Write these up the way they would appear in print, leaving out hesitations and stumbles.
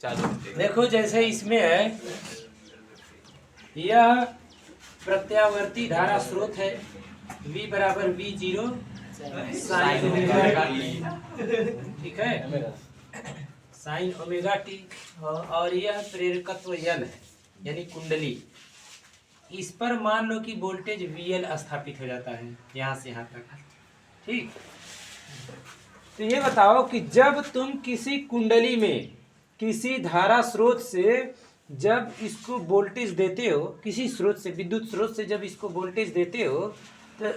देखो जैसे इसमें है, यह प्रत्यावर्ती धारा स्रोत है, V बराबर V0 साइन ओमेगा टी, ठीक है, साइन ओमेगा टी। और यह प्रेरकत्व L है यानी कुंडली। इस पर मान लो कि वोल्टेज VL स्थापित हो जाता है यहाँ से यहाँ तक, ठीक। तो ये बताओ कि जब तुम किसी कुंडली में किसी धारा स्रोत से जब इसको वोल्टेज देते हो, किसी स्रोत से, विद्युत स्रोत से जब इसको वोल्टेज देते हो, तो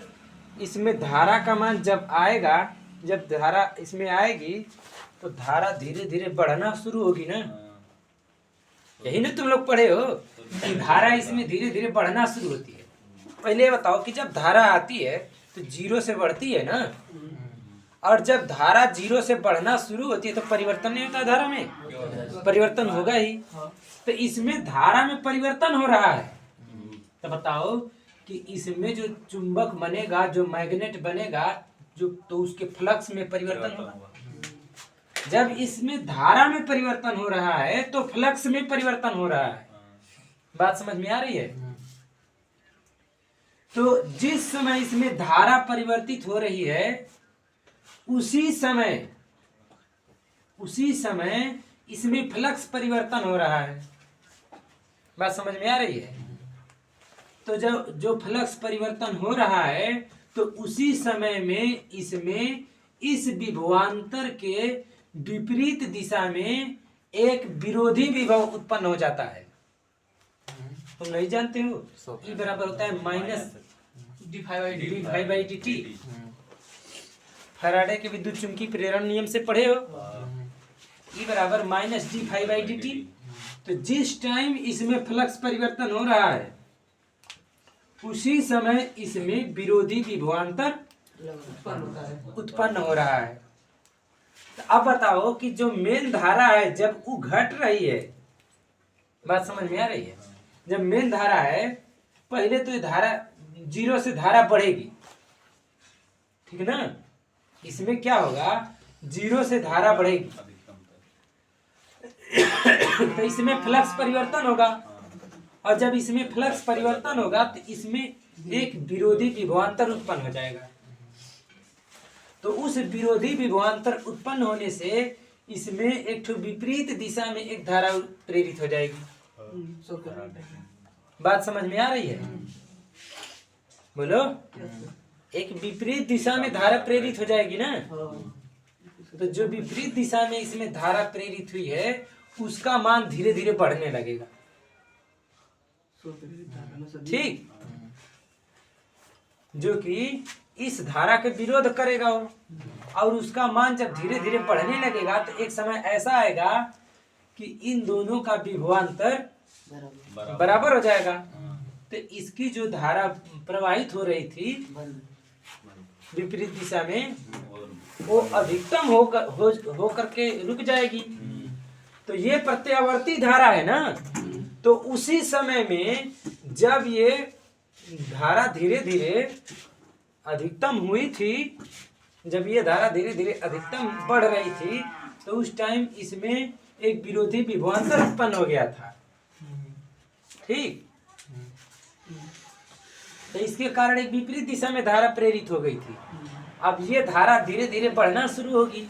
इसमें धारा का मान जब आएगा, जब धारा इसमें आएगी तो धारा धीरे धीरे बढ़ना शुरू होगी ना। यही ना तुम लोग पढ़े हो कि धारा इसमें धीरे धीरे बढ़ना शुरू होती है। पहले ये बताओ कि जब धारा आती है तो 0 से बढ़ती है ना, और जब धारा 0 से बढ़ना शुरू होती है तो परिवर्तन नहीं होता धारा में, परिवर्तन होगा ही। तो इसमें धारा में परिवर्तन हो रहा है, तो बताओ कि इसमें जो चुंबक बनेगा, जो मैग्नेट बनेगा, जो तो उसके फ्लक्स में परिवर्तन होगा। जब इसमें धारा में परिवर्तन हो रहा है तो फ्लक्स में परिवर्तन हो रहा है। बात समझ में आ रही है? तो जिस समय इसमें धारा परिवर्तित हो रही है उसी समय इसमें फ्लक्स परिवर्तन हो रहा है। बात समझ में आ रही है? तो जब जो फ्लक्स परिवर्तन हो रहा है तो उसी समय में इसमें इस विभवांतर के विपरीत दिशा में एक विरोधी विभव उत्पन्न हो जाता है। तुम नहीं जानते हो? E बराबर होता है माइनस d∅dt। फैराडे के विद्युत चुंबकीय प्रेरण नियम से पढ़े हो। E बराबर माइनस d∅dt। तो जिस टाइम इसमें फ्लक्स परिवर्तन हो रहा है उसी समय इसमें विरोधी विभवांतर उत्पन्न हो रहा है। तो अब बताओ कि जो मेन धारा है जब वो घट रही है, बात समझ में आ रही है? जब मेन धारा है, पहले तो ये धारा 0 से धारा बढ़ेगी, ठीक है ना। इसमें क्या होगा, 0 से धारा बढ़ेगी तो इसमें फ्लक्स परिवर्तन होगा, और जब इसमें फ्लक्स परिवर्तन होगा तो इसमें एक विरोधी विभवांतर उत्पन्न हो जाएगा। तो उस विरोधी विभवांतर उत्पन्न होने से इसमें एक ठो विपरीत दिशा में एक धारा प्रेरित हो जाएगी। बात समझ में आ रही है? बोलो। एक विपरीत दिशा में धारा प्रेरित हो जाएगी ना। तो जो विपरीत दिशा में इसमें धारा प्रेरित हुई है उसका मान धीरे धीरे बढ़ने लगेगा, ठीक, जो कि इस धारा के विरोध करेगा वो। और उसका मान जब धीरे धीरे बढ़ने लगेगा तो एक समय ऐसा आएगा कि इन दोनों का विभवांतर बराबर हो जाएगा। तो इसकी जो धारा प्रवाहित हो रही थी विपरीत दिशा में वो अधिकतम हो करके रुक जाएगी। तो ये प्रत्यावर्ती धारा है ना। तो उसी समय में जब ये धारा धीरे धीरे अधिकतम हुई थी, जब ये धारा धीरे धीरे अधिकतम बढ़ रही थी तो उस टाइम इसमें एक विरोधी विभवांतर उत्पन्न हो गया था, ठीक। तो इसके कारण एक विपरीत दिशा में धारा प्रेरित हो गई थी। अब ये धारा धीरे धीरे बढ़ना शुरू होगी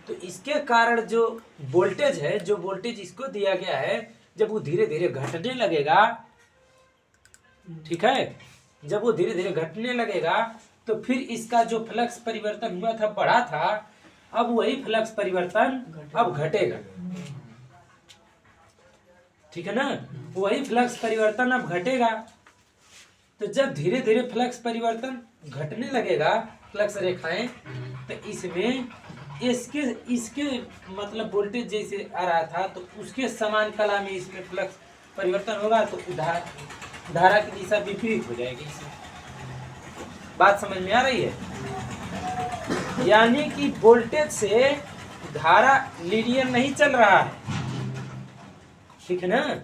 तो इसके कारण जो वोल्टेज है, जो वोल्टेज इसको दिया गया है, जब वो धीरे धीरे घटने लगेगा, ठीक है, जब वो धीरे धीरे घटने लगेगा तो फिर इसका जो फ्लक्स परिवर्तन हुआ था, बढ़ा था, अब वही फ्लक्स परिवर्तन अब घटेगा, ठीक है ना। वही फ्लक्स परिवर्तन अब घटेगा। तो जब धीरे धीरे फ्लक्स परिवर्तन घटने लगेगा, फ्लक्स रेखाएं, तो इसमें इसके मतलब वोल्टेज जैसे आ रहा था तो उसके समान कला में इसमें फ्लक्स परिवर्तन होगा तो धारा की दिशा विपरीत हो जाएगी। बात समझ में आ रही है? यानी कि वोल्टेज से धारा लीनियर नहीं चल रहा है, ठीक है ना।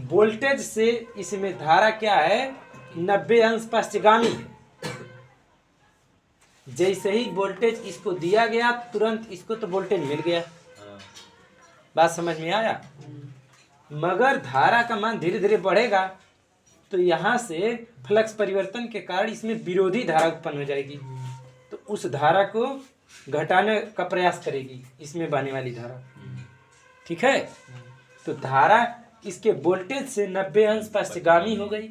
वोल्टेज से इसमें धारा क्या है, 90 अंश पश्चगामी है। जैसे ही वोल्टेज इसको दिया गया तुरंत इसको तो वोल्टेज मिल गया, बात समझ में आया? मगर धारा का मान धीरे धीरे बढ़ेगा तो यहाँ से फ्लक्स परिवर्तन के कारण इसमें विरोधी धारा उत्पन्न हो जाएगी, तो उस धारा को घटाने का प्रयास करेगी इसमें बहने वाली धारा। ठीक है, तो धारा इसके वोल्टेज से 90 अंश पश्चगामी हो गई।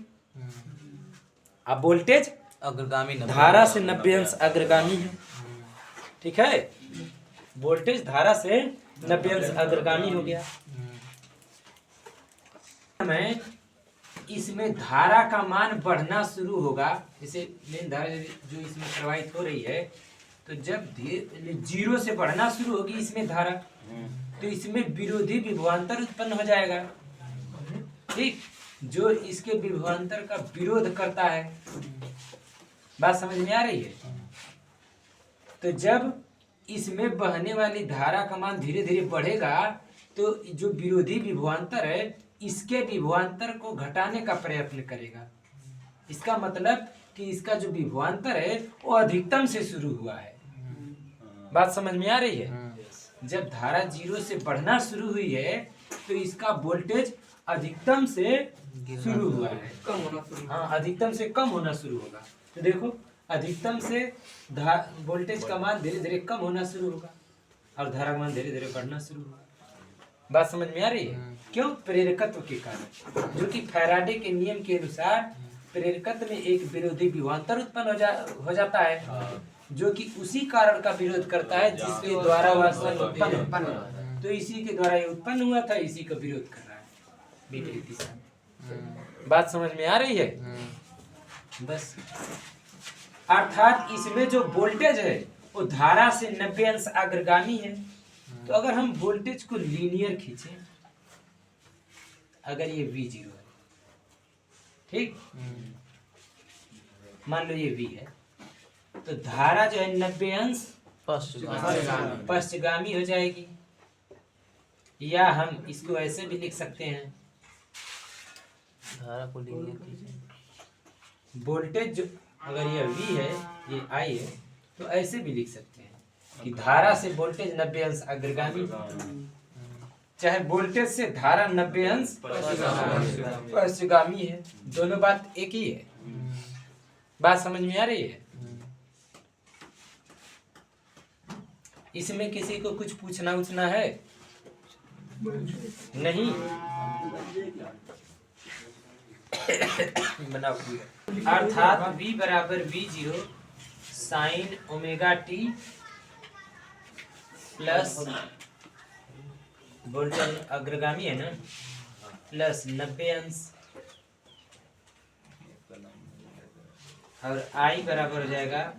अब वोल्टेज अग्रगामी धारा से 90 अंश अग्रगामी है। ठीक है, वोल्टेज धारा से 90 अंश अग्रगामी हो गया। मैं इसमें धारा का मान बढ़ना शुरू होगा, जैसे मेन धारा जो इसमें प्रवाहित हो रही है, तो जब जीरो से बढ़ना शुरू होगी इसमें धारा, तो इसमें विरोधी विभवांतर उत्पन्न हो जाएगा। ठीक, जो इसके विभवांतर का विरोध करता है। बात समझ में आ रही है? तो जब इसमें बहने वाली धारा का मान धीरे धीरे बढ़ेगा तो जो विरोधी विभवांतर है इसके विभवांतर को घटाने का प्रयत्न करेगा। इसका मतलब कि इसका जो विभवांतर है वो अधिकतम से शुरू हुआ है। बात समझ में आ रही है? जब धारा जीरो से बढ़ना शुरू हुई है तो इसका वोल्टेज अधिकतम से शुरू हुआ है, कम होना शुरू। हाँ, अधिकतम से कम होना शुरू होगा। तो देखो, अधिकतम से वोल्टेज का मान धीरे धीरे कम होना शुरू होगा और धारा का मान धीरे धीरे बढ़ना शुरू होगा। बात समझ में आ रही है? क्यों? प्रेरकत्व के कारण, जो कि फैराडे के नियम के अनुसार प्रेरकत्व में एक विरोधी विभवांतर उत्पन्न हो जाता है, जो कि उसी कारण का विरोध करता है जिसके द्वारा वह उत्पन्न हुआ। तो इसी के द्वारा ये उत्पन्न हुआ था, इसी का विरोध कर रहा है विपरीत दिशा में। बात समझ में आ रही है? बस, अर्थात इसमें जो वोल्टेज है वो धारा से 90 अंश अग्रगामी है। तो अगर हम वोल्टेज को लीनियर खींचें, अगर ये V0 है, ठीक, मान लो ये V है, तो धारा जो है 90 अंश पश्चगामी हो जाएगी। या हम इसको ऐसे भी लिख सकते हैं, धारा को लीनियर कीजिए। वोल्टेज जो अगर ये V है, ये I है, तो ऐसे भी लिख सकते हैं कि धारा से वोल्टेज 90 अंश अग्रगामी, चाहे वोल्टेज से धारा 90 अंश पश्चगामी है, दोनों बात एक ही है। बात समझ में आ रही है? इसमें किसी को कुछ पूछना है? नहीं? बनाओ। अर्थात V बराबर V0 sine omega T plus voltage अग्रगामी है ना, प्लस 90 अंश, और I बराबर हो जाएगा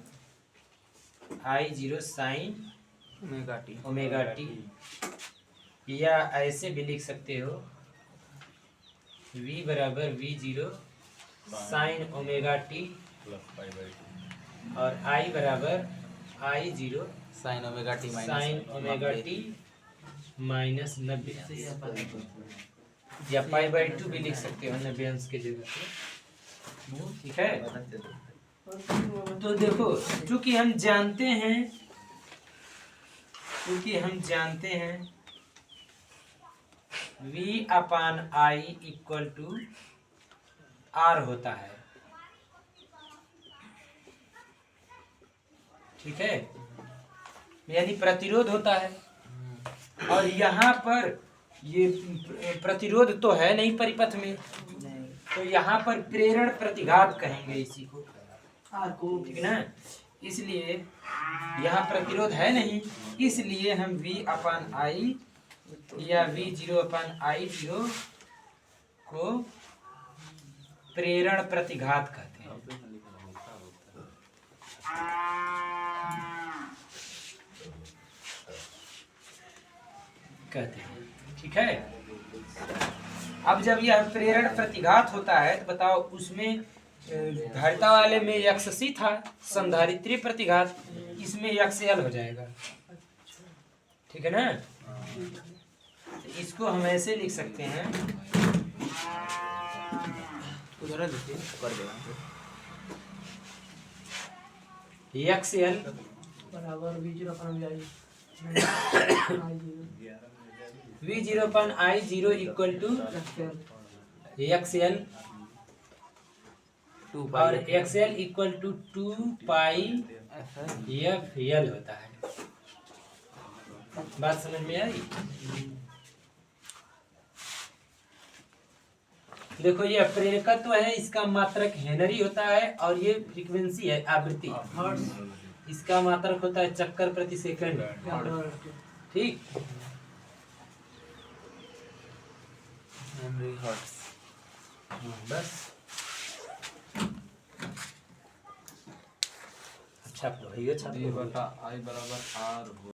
I0 साइन ओमेगा टी। या ऐसे भी लिख सकते हो, V बराबर V0 साइन ओमेगा टी और I बराबर I0 sine omega T minus 90 या π/2 भी लिख सकते हो 90 अंश के जगह पे। ठीक है, तो देखो, चूंकि हम जानते हैं V/I इक्वल टू R होता है। ठीक है, यानी प्रतिरोध होता है, और यहाँ पर ये प्रतिरोध तो है नहीं परिपथ में, तो यहाँ पर प्रेरण प्रतिघात कहेंगे इसी को। ठीक है ना, इसलिए यहाँ प्रतिरोध है नहीं, इसलिए हम V/I या V0/I0 को प्रेरण प्रतिघात कहते हैं। ठीक है, अब जब यह प्रेरण प्रतिघात होता है तो बताओ, उसमें धारिता वाले में XC था, संधारित्री प्रतिघात, इसमें XL हो जाएगा। ठीक है ना, तो इसको हम ऐसे लिख सकते हैं, उदाहरण देखिए कर देगा। XL बराबर V0/I V 0 upon I 0 equal to XL 2 और pi XL equal to 2 pi f L होता है। बात समझ में आई? देखो ये प्रेरकत्व है, इसका मात्रक हेनरी होता है और ये फ्रीक्वेंसी है आवृत्ति, इसका मात्रक होता है चक्कर प्रति सेकंड। ठीक, हेनरी हर्ट्ज। बस अच्छा, अच्छा D बटा I बराबर R